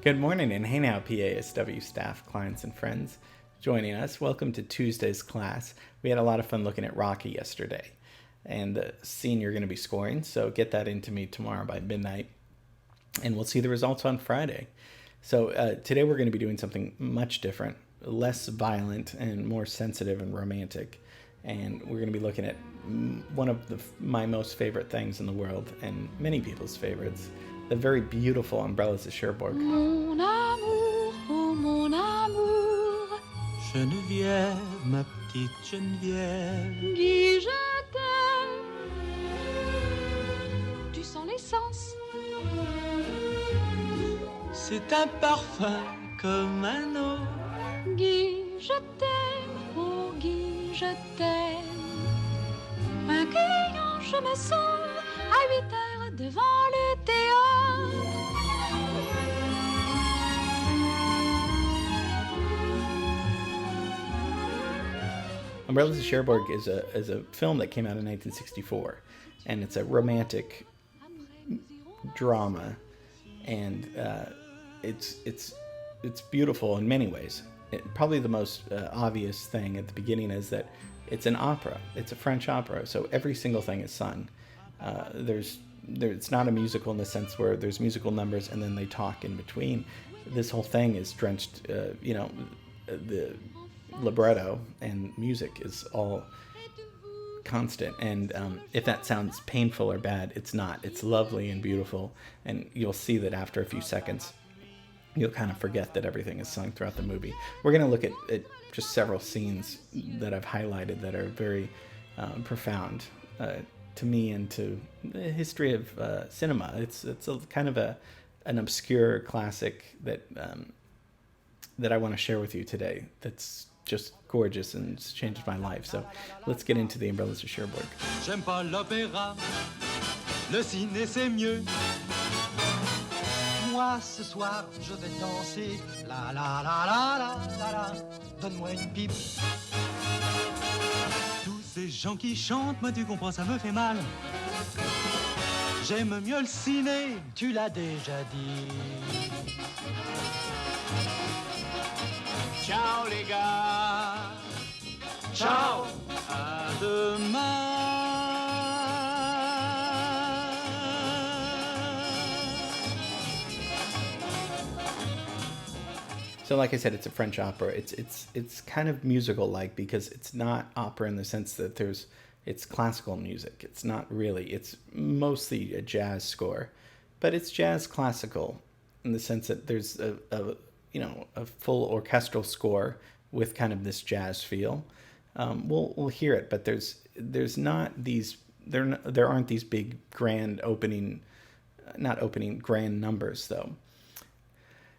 Good morning, and hey now, PASW staff, clients, and friends joining us. Welcome to Tuesday's class. We had a lot of fun looking at Rocky yesterday, and the scene you're going to be scoring, so get that into me tomorrow by midnight, and we'll see the results on Friday. So today we're going to be doing something much different, less violent and more sensitive and romantic, and we're going to be looking at one of my most favorite things in the world, and many people's favorites, the very beautiful Umbrellas of Cherbourg. Mon amour, oh mon amour, Geneviève, ma petite Geneviève. Guy, je t'aime. Tu sens l'essence. C'est un parfum comme un autre. Guy, je t'aime, oh Guy, je t'aime. Un client, je me sauve à 8 heures devant le théâtre. Umbrellas of Cherbourg is a film that came out in 1964, and it's a romantic drama, and it's beautiful in many ways. Probably the most obvious thing at the beginning is that it's an opera. It's a French opera, so every single thing is sung. It's not a musical in the sense where there's musical numbers and then they talk in between. This whole thing is drenched, the libretto and music is all constant. And if that sounds painful or bad, it's not. It's lovely and beautiful, and you'll see that after a few seconds, you'll kind of forget that everything is sung throughout the movie. We're going to look at just several scenes that I've highlighted that are very profound to me and to the history of cinema. It's a kind of an obscure classic that I want to share with you today. That's just gorgeous and it's changed my life. So let's get into the Umbrellas of Cherbourg. J'aime pas l'opéra, le ciné c'est mieux. Moi ce soir je vais danser, la la la la la la la. Donne-moi une pipe. Tous ces gens qui chantent, moi tu comprends, ça me fait mal. J'aime mieux le ciné, tu l'as déjà dit. Ciao les gars, ciao, à demain. So like I said, it's a French opera. It's kind of musical-like because it's not opera in the sense that it's classical music. It's not really. It's mostly a jazz score, but it's jazz classical in the sense that there's a full orchestral score with kind of this jazz feel. We'll hear it, but there's not these there aren't these big grand grand numbers though.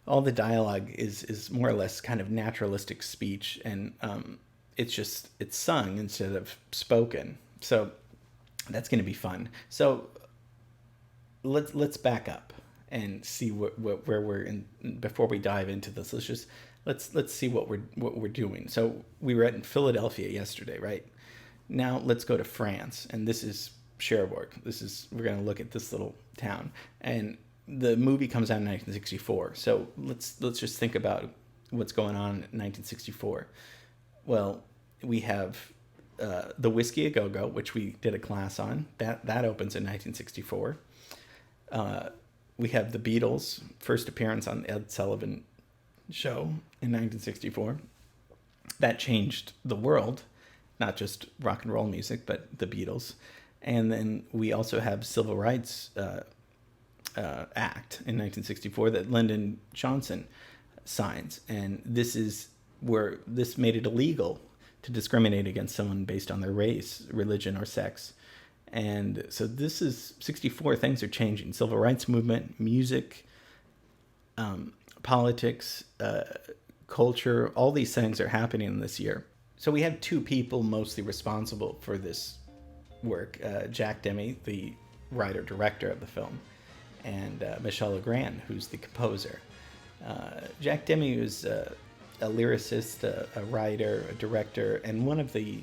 All the dialogue is more or less kind of naturalistic speech, and it's sung instead of spoken. So that's going to be fun. So let's back up and see where we're in before we dive into this. Let's see what we're doing. So we were in Philadelphia yesterday, right? Now let's go to France, and this is Cherbourg. We're going to look at this little town, and the movie comes out in 1964. So let's just think about what's going on in 1964. Well, we have the Whiskey a Go-Go, which we did a class on. That opens in 1964. We have the Beatles' first appearance on the Ed Sullivan Show in 1964. That changed the world, not just rock and roll music, but the Beatles. And then we also have Civil Rights Act in 1964 that Lyndon Johnson signs, and this is where this made it illegal to discriminate against someone based on their race, religion, or sex. And so this is 64. Things are changing. Civil rights movement, music, politics, culture, all these things are happening in this year. So we have two people mostly responsible for this work, Jack Demme, the writer-director of the film, and Michel Legrand, who's the composer. Jack Demme was a lyricist, a writer, a director, and one of the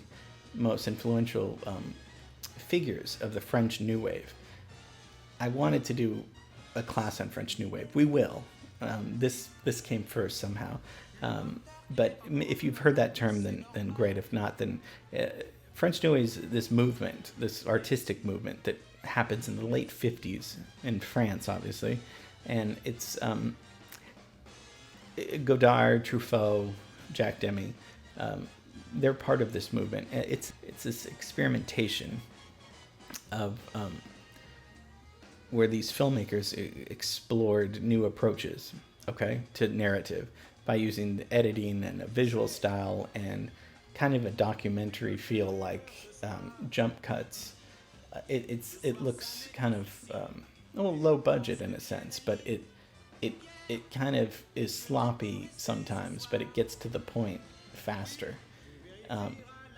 most influential figures of the French New Wave. I wanted to do a class on French New Wave. We will. This came first somehow. But if you've heard that term, then great. If not, then French New Wave is this movement, this artistic movement that happens in the late 50s in France, obviously. And it's Godard, Truffaut, Jack Demy. They're part of this movement. It's this experimentation of where these filmmakers explored new approaches, okay, to narrative by using the editing and a visual style and kind of a documentary feel, like jump cuts. It looks kind of low budget in a sense, but it kind of is sloppy sometimes, but it gets to the point faster.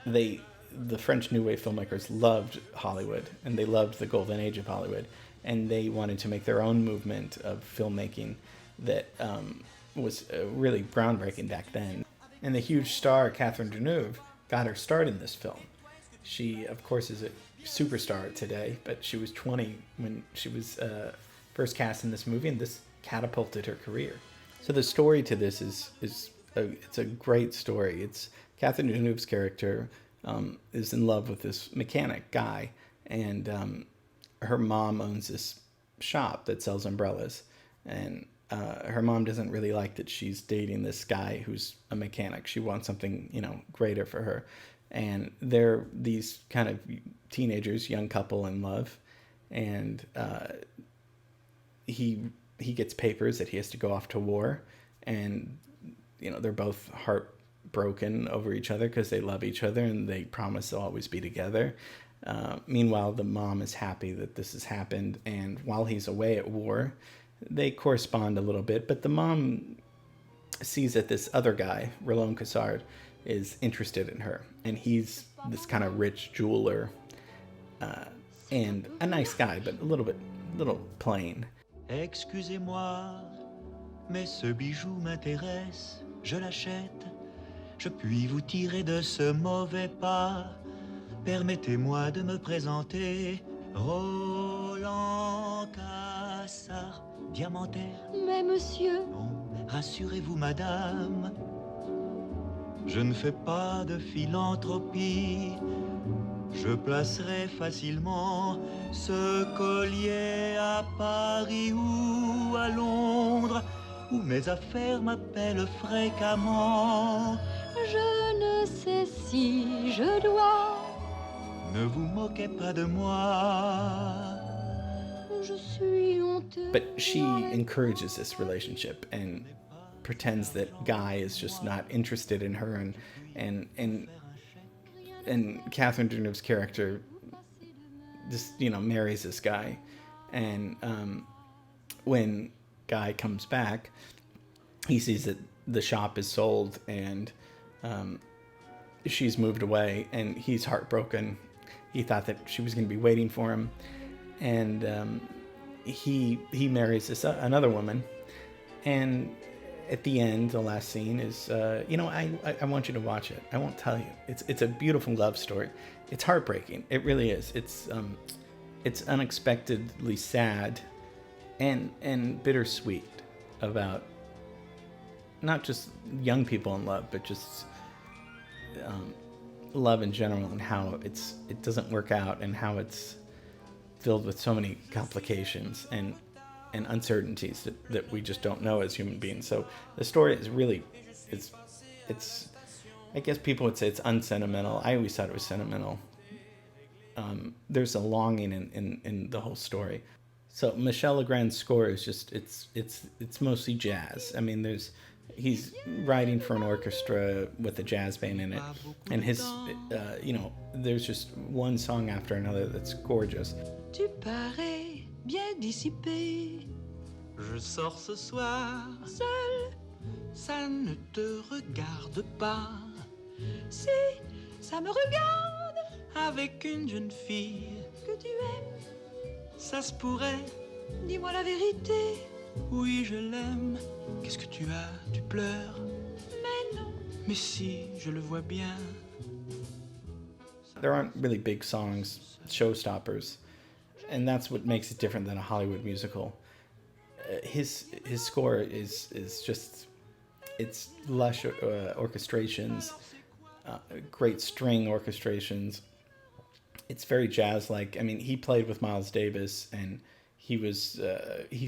The French New Wave filmmakers loved Hollywood, and they loved the golden age of Hollywood, and they wanted to make their own movement of filmmaking that was really groundbreaking back then. And the huge star Catherine Deneuve got her start in this film. She, of course, is a superstar today, but she was 20 when she was first cast in this movie, and this catapulted her career. So the story to this it's a great story. It's Catherine Deneuve's character is in love with this mechanic guy, and her mom owns this shop that sells umbrellas, and her mom doesn't really like that she's dating this guy who's a mechanic. She wants something, greater for her. And they're these kind of teenagers, young couple in love, and he gets papers that he has to go off to war, and they're both heartbroken over each other because they love each other and they promise they'll always be together. Meanwhile, the mom is happy that this has happened, and while he's away at war, they correspond a little bit, but the mom sees that this other guy, Roland Cassard, is interested in her, and he's this kind of rich jeweler, and a nice guy, but a little plain. Excusez-moi, mais ce bijou m'intéresse, je l'achète. Je puis vous tirer de ce mauvais pas. Permettez-moi de me présenter, Roland Cassard, diamantaire. Mais monsieur, Non, rassurez-vous, madame, je ne fais pas de philanthropie. Je placerai facilement ce collier à Paris ou à Londres, où mes affaires m'appellent fréquemment. je ne sais si je dois. Ne vous moquez pas de moi. Je suis honteux. But she encourages this relationship and pretends that Guy is just not interested in her, and Catherine Deneuve's character just marries this guy, and when Guy comes back, he sees that the shop is sold and she's moved away, and he's heartbroken. He thought that she was going to be waiting for him, and he marries another woman, and at the end, the last scene is, I want you to watch it. I won't tell you. It's a beautiful love story. It's heartbreaking. It really is. It's unexpectedly sad and bittersweet about not just young people in love, but just love in general, and how it doesn't work out, and how it's filled with so many complications and uncertainties that we just don't know as human beings. So the story is really, it's I guess people would say it's unsentimental. I always thought it was sentimental. There's a longing in the whole story. So Michel Legrand's score is just it's mostly jazz. I mean, he's writing for an orchestra with a jazz band in it, and his there's just one song after another that's gorgeous. Tu parais bien dissipé. Je sors ce soir, Seul, ça ne te regarde pas. si ça me regarde Avec une jeune fille, que tu aimes, ça se pourrait. dis-moi la vérité. Oui, je l'aime. Qu'est-ce que tu as? Tu pleures? Mais non, Mais si, je le vois bien. There aren't really big songs, showstoppers, and that's what makes it different than a Hollywood musical. his score is just, it's lush orchestrations, great string orchestrations. It's very jazz-like. I mean, he played with Miles Davis, and he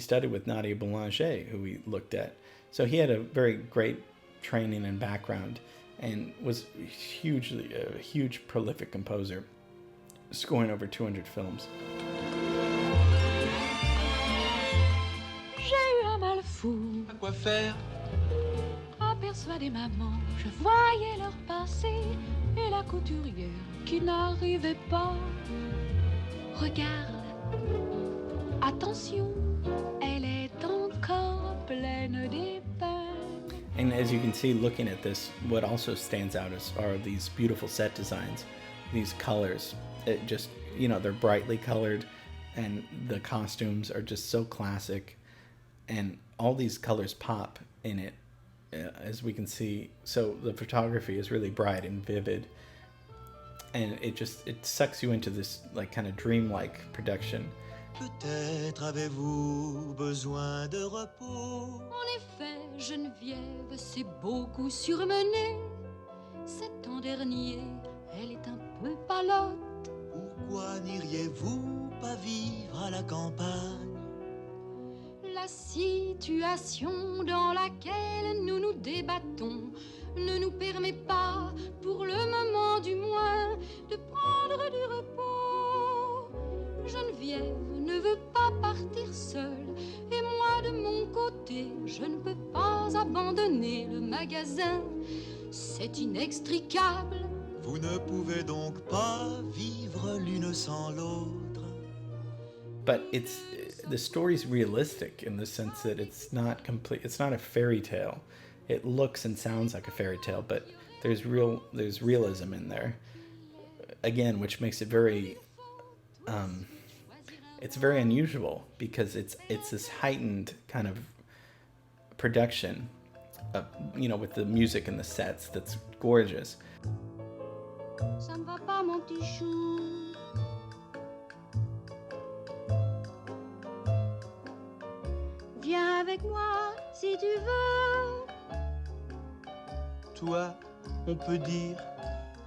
studied with Nadia Boulanger, who we looked at. So he had a very great training and background, and was hugely a huge prolific composer, scoring over 200 films. J'ai eu un mal fou. À quoi faire? À persuader maman, je voyais leur passé et la couturière qui n'arrivait pas. Regarde, attention, elle est encore pleine d'épingles. And as you can see, looking at this, what also stands out are these beautiful set designs, these colors. It just, they're brightly colored, and the costumes are just so classic, and all these colors pop in it, as we can see. So the photography is really bright and vivid, and it sucks you into this like kind of dreamlike production. Peut-être avez-vous besoin de repos. En effet, Geneviève s'est beaucoup surmenée. Cet an dernier, elle est un peu palote. Pourquoi n'iriez-vous pas vivre à la campagne? La situation dans laquelle nous nous débattons ne nous permet pas, pour le moment du moins, de prendre du repos. Geneviève ne veut pas partir seule, et moi de mon côté, je ne peux pas abandonner le magasin. C'est inextricable. Vous ne pouvez donc pas vivre l'une sans l'autre. But the story's realistic in the sense that it's not complete. It's not a fairy tale. It looks and sounds like a fairy tale, but there's realism in there. Again, which makes it very it's very unusual, because it's this heightened kind of production, with the music and the sets that's gorgeous. Ça ne va pas, mon petit chou. Viens avec moi si tu veux. Toi, on peut dire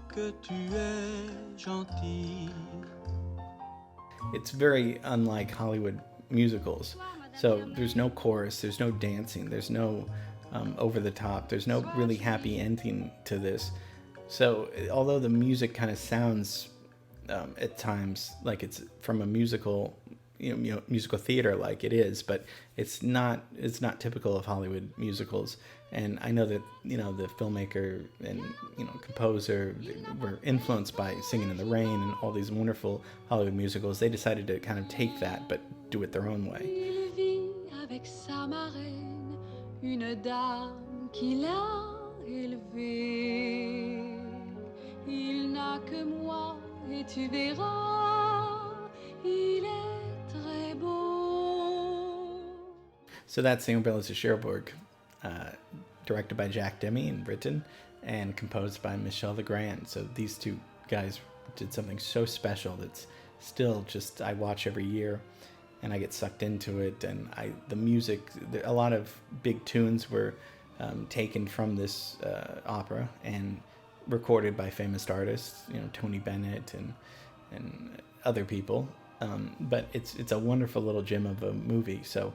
que tu es gentil. It's very unlike Hollywood musicals. So there's no chorus, there's no dancing, there's no over the top, there's no really happy ending to this. So although the music kind of sounds at times like it's from a musical, musical theater, like it is, but it's not typical of Hollywood musicals. And I know that the filmmaker and composer were influenced by Singing in the Rain and all these wonderful Hollywood musicals. They decided to kind of take that but do it their own way. Il vit avec sa marraine, une dame qui l'a élevé. Il n'a que moi et tu verras, il est très beau. So that's The Umbrellas of Cherbourg, directed by Jack Demme and written and composed by Michel Legrand. So these two guys did something so special that's still just, I watch every year and I get sucked into it. And the music, a lot of big tunes were taken from this opera and recorded by famous artists, Tony Bennett and other people. But it's a wonderful little gem of a movie. So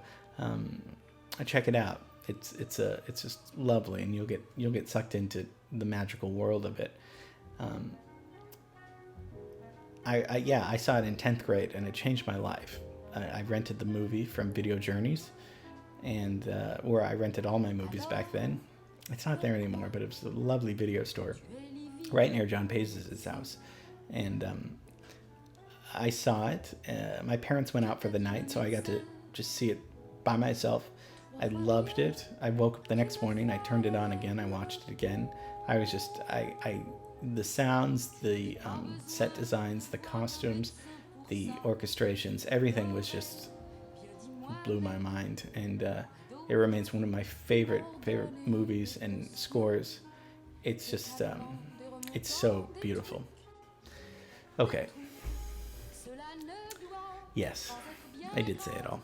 check it out. It's just lovely, and you'll get sucked into the magical world of it. I saw it in 10th grade, and it changed my life. I rented the movie from Video Journeys, and where I rented all my movies back then. It's not there anymore, but it was a lovely video store right near John Pace's house, and I saw it. My parents went out for the night, so I got to just see it by myself. I loved it. I woke up the next morning, I turned it on again, I watched it again. I was just, the sounds, the set designs, the costumes, the orchestrations, everything was just blew my mind. And it remains one of my favorite movies and scores. It's just, it's so beautiful. Okay. Yes, I did say it all.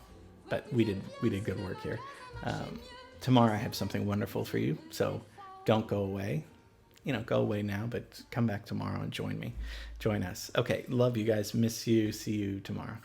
but we did good work here. Tomorrow I have something wonderful for you, so don't go away. Go away now, but come back tomorrow and join us. Okay, love you guys, miss you, see you tomorrow.